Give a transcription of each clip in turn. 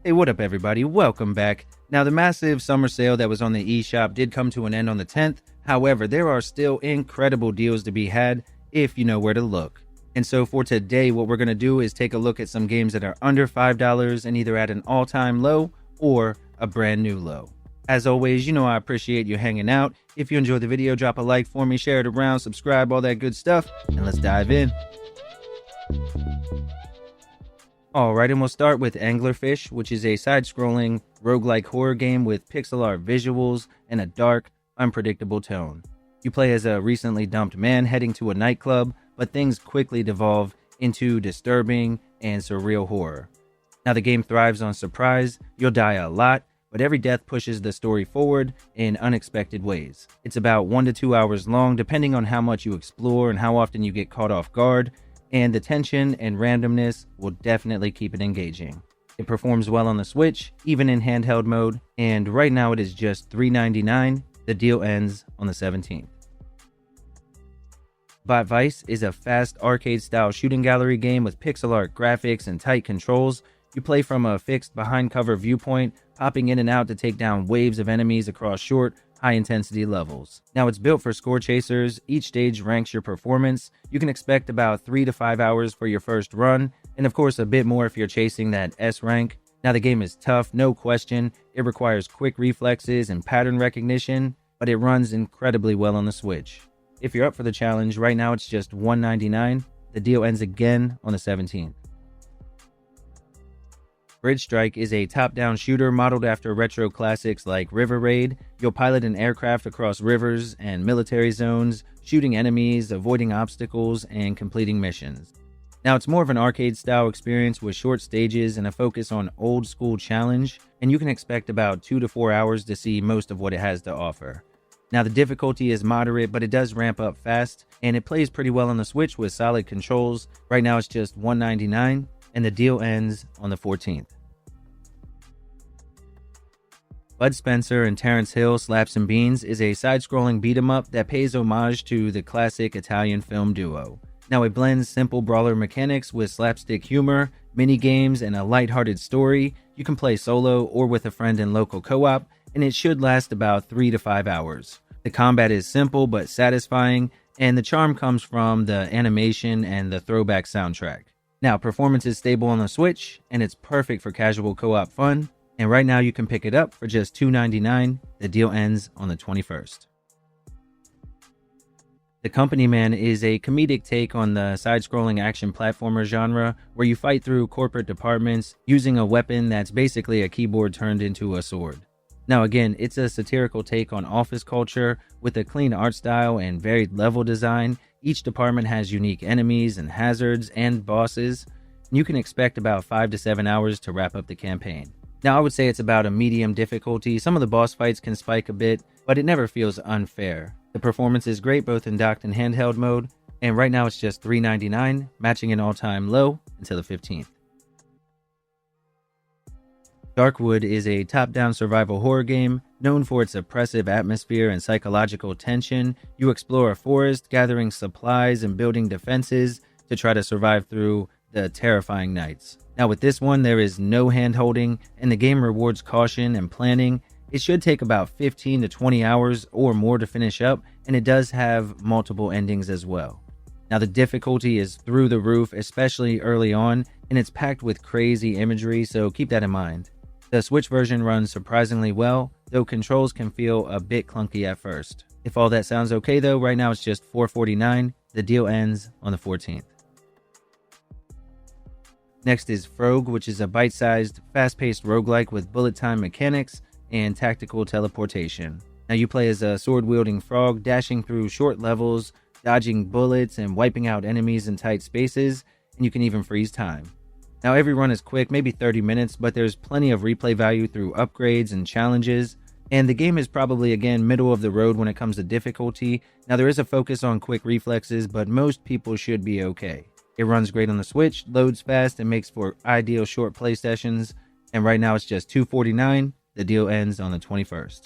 Hey, what up everybody? Welcome back. Now, the massive summer sale that was on the eShop did come to an end on the 10th. However, there are still incredible deals to be had if you know where to look. And so for today, what we're going to do is take a look at some games that are under $5 and either at an all-time low or a brand new low. As always, you know I appreciate you hanging out. If you enjoyed the video, drop a like for me, share it around, subscribe, all that good stuff, and let's dive in. Alright, and we'll start with Anglerfish, which is a side-scrolling roguelike horror game with pixel art visuals and a dark, unpredictable tone. You play as a recently dumped man heading to a nightclub, but things quickly devolve into disturbing and surreal horror. Now, the game thrives on surprise. You'll die a lot, but every death pushes the story forward in unexpected ways. It's about 1 to 2 hours long, depending on how much you explore and how often you get caught off guard, and the tension and randomness will definitely keep it engaging. It performs well on the Switch, even in handheld mode, and right now it is just $3.99. The deal ends on the 17th. Bot Vice is a fast arcade-style shooting gallery game with pixel art graphics and tight controls. You play from a fixed behind-cover viewpoint, hopping in and out to take down waves of enemies across short, high-intensity levels. Now, it's built for score chasers. Each stage ranks your performance. You can expect about 3 to 5 hours for your first run, and of course a bit more if you're chasing that S rank. Now, the game is tough, no question. It requires quick reflexes and pattern recognition, but it runs incredibly well on the Switch. If you're up for the challenge, right now it's just $1.99. The deal ends again on the 17th. Bridge Strike is a top-down shooter modeled after retro classics like River Raid. You'll pilot an aircraft across rivers and military zones, shooting enemies, avoiding obstacles, and completing missions. Now, it's more of an arcade-style experience with short stages and a focus on old-school challenge, and you can expect about 2 to 4 hours to see most of what it has to offer. Now, the difficulty is moderate, but it does ramp up fast, and it plays pretty well on the Switch with solid controls. Right now, it's just $1.99. And the deal ends on the 14th. Bud Spencer and Terence Hill Slaps and Beans is a side-scrolling beat-em-up that pays homage to the classic Italian film duo. Now, it blends simple brawler mechanics with slapstick humor, mini-games, and a lighthearted story. You can play solo or with a friend in local co-op, and it should last about 3 to 5 hours. The combat is simple but satisfying, and the charm comes from the animation and the throwback soundtrack. Now, performance is stable on the Switch, and it's perfect for casual co-op fun. And right now you can pick it up for just $2.99. The deal ends on the 21st. The Company Man is a comedic take on the side-scrolling action platformer genre, where you fight through corporate departments using a weapon that's basically a keyboard turned into a sword. Now again, it's a satirical take on office culture with a clean art style and varied level design. Each department has unique enemies and hazards and bosses. You can expect about 5 to 7 hours to wrap up the campaign. Now, I would say it's about a medium difficulty. Some of the boss fights can spike a bit, but it never feels unfair. The performance is great both in docked and handheld mode, and right now it's just $3.99, matching an all-time low until the 15th. DARKWOOD is a top-down survival horror game known for its oppressive atmosphere and psychological tension. You explore a forest, gathering supplies and building defenses to try to survive through the terrifying nights. Now, with this one, there is no hand-holding, and the game rewards caution and planning. It should take about 15 to 20 hours or more to finish up, and it does have multiple endings as well. Now, the difficulty is through the roof, especially early on, and it's packed with crazy imagery, so keep that in mind. The Switch version runs surprisingly well, though controls can feel a bit clunky at first. If all that sounds okay though, right now it's just $4.49. The deal ends on the 14th. Next is FROGUE, which is a bite-sized, fast-paced roguelike with bullet time mechanics and tactical teleportation. Now, you play as a sword-wielding frog, dashing through short levels, dodging bullets, and wiping out enemies in tight spaces, and you can even freeze time. Now, every run is quick, maybe 30 minutes, but there's plenty of replay value through upgrades and challenges, and the game is probably, again, middle of the road when it comes to difficulty. Now, there is a focus on quick reflexes, but most people should be okay. It runs great on the Switch, loads fast, and makes for ideal short play sessions, and right now it's just $2.49. The deal ends on the 21st.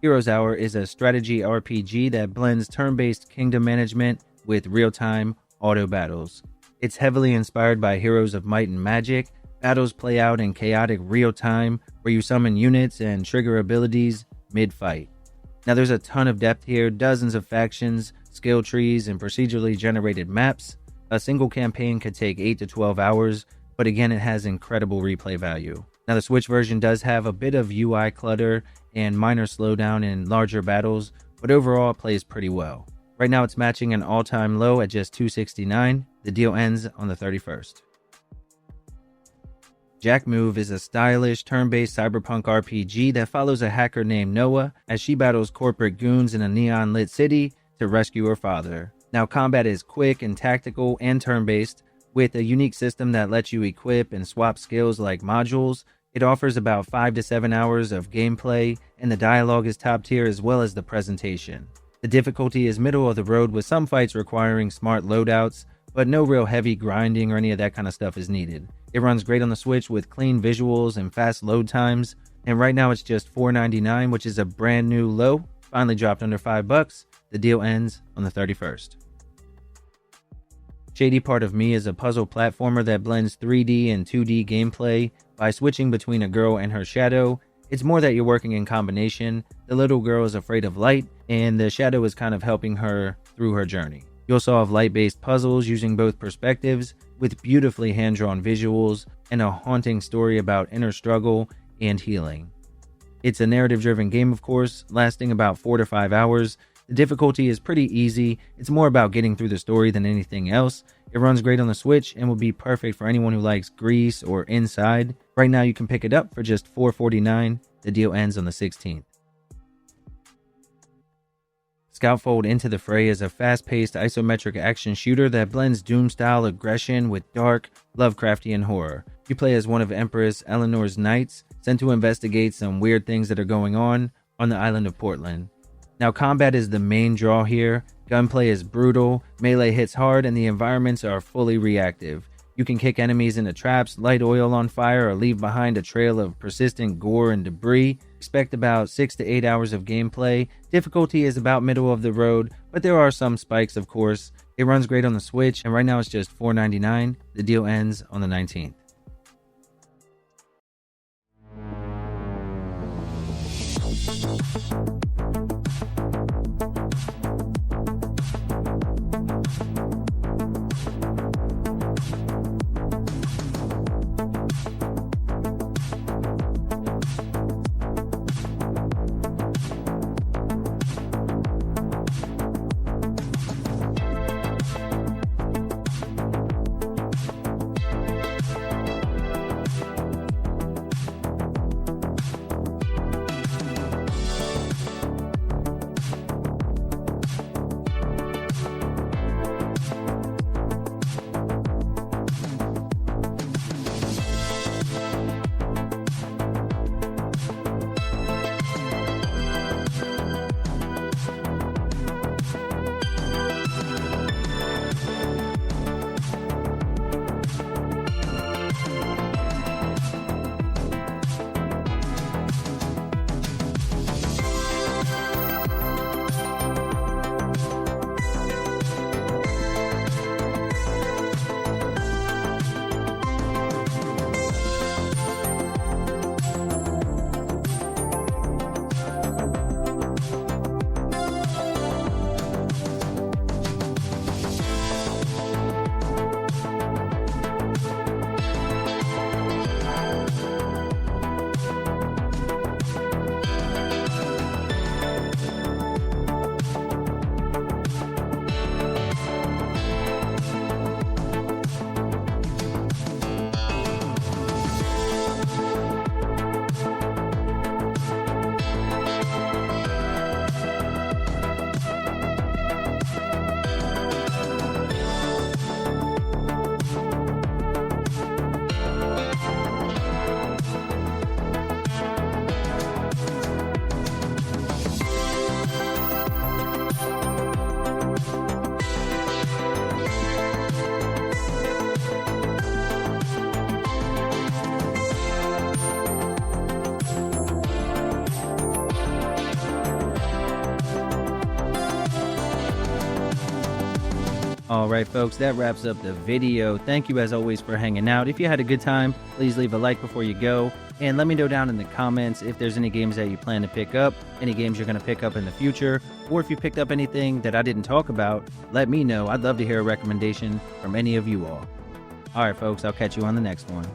Heroes Hour is a strategy RPG that blends turn-based kingdom management with real-time auto battles. It's heavily inspired by Heroes of Might and Magic, Battles play out in chaotic real time where you summon units and trigger abilities mid-fight. Now there's a ton of depth here, dozens of factions, skill trees, and procedurally generated maps. A single campaign could take 8 to 12 hours, but again it has incredible replay value. Now the Switch version does have a bit of UI clutter and minor slowdown in larger battles, but overall it plays pretty well. Right now it's matching an all-time low at just $269. The deal ends on the 31st. Jack Move is a stylish, turn-based cyberpunk RPG that follows a hacker named Noah as she battles corporate goons in a neon-lit city to rescue her father. Now, combat is quick and tactical and turn-based, with a unique system that lets you equip and swap skills like modules. It offers about 5 to 7 hours of gameplay, and the dialogue is top tier as well as the presentation. The difficulty is middle of the road with some fights requiring smart loadouts, but no real heavy grinding or any of that kind of stuff is needed. It runs great on the Switch with clean visuals and fast load times, and right now it's just $4.99, which is a brand new low, finally dropped under $5. The deal ends on the 31st. Shady Part of Me is a puzzle platformer that blends 3D and 2D gameplay by switching between a girl and her shadow. It's more that you're working in combination. The little girl is afraid of light, and the shadow is kind of helping her through her journey. You also have light-based puzzles using both perspectives with beautifully hand-drawn visuals and a haunting story about inner struggle and healing. It's a narrative-driven game, of course, lasting about 4 to 5 hours. The difficulty is pretty easy. It's more about getting through the story than anything else. It runs great on the Switch and will be perfect for anyone who likes Grease or Inside. Right now you can pick it up for just $4.49. The deal ends on the 16th. Skautfold Into the Fray is a fast-paced isometric action shooter that blends Doom-style aggression with dark, Lovecraftian horror. You play as one of Empress Eleanor's knights, sent to investigate some weird things that are going on the island of Portland. Now, combat is the main draw here. Gunplay is brutal, melee hits hard, and the environments are fully reactive. You can kick enemies into traps, light oil on fire, or leave behind a trail of persistent gore and debris. Expect about 6 to 8 hours of gameplay. Difficulty is about middle of the road, but there are some spikes, of course. It runs great on the Switch, and right now it's just $4.99. The deal ends on the 19th. All right, folks, that wraps up the video. Thank you as always for hanging out. If you had a good time, please leave a like before you go. And let me know down in the comments if there's any games that you plan to pick up, any games you're going to pick up in the future, or if you picked up anything that I didn't talk about, let me know. I'd love to hear a recommendation from any of you all. All right, folks, I'll catch you on the next one.